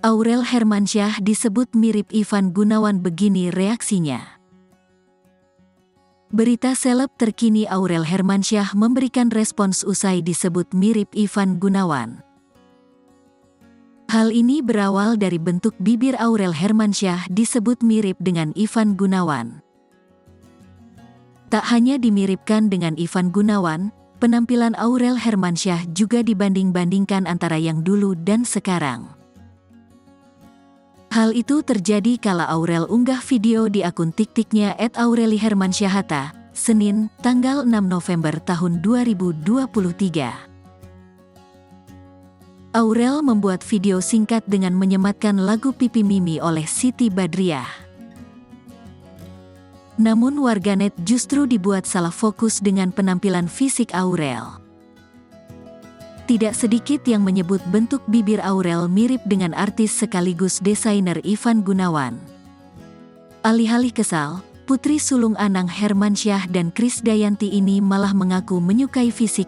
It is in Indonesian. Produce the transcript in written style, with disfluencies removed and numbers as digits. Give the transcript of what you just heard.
Aurel Hermansyah disebut mirip Ivan Gunawan, begini reaksinya. Berita seleb terkini Aurel Hermansyah memberikan respons usai disebut mirip Ivan Gunawan. Hal ini berawal dari bentuk bibir Aurel Hermansyah disebut mirip dengan Ivan Gunawan. Tak hanya dimiripkan dengan Ivan Gunawan, penampilan Aurel Hermansyah juga dibanding-bandingkan antara yang dulu dan sekarang. Hal itu terjadi kala Aurel unggah video di akun TikToknya @aurelihermansyahata, Senin, tanggal 6 November tahun 2023. Aurel membuat video singkat dengan menyematkan lagu Pipi Mimi oleh Siti Badriah. Namun warganet justru dibuat salah fokus dengan penampilan fisik Aurel. Tidak sedikit yang menyebut bentuk bibir Aurel mirip dengan artis sekaligus desainer Ivan Gunawan. Alih-alih kesal, putri sulung Anang Hermansyah dan Krisdayanti ini malah mengaku menyukai fisik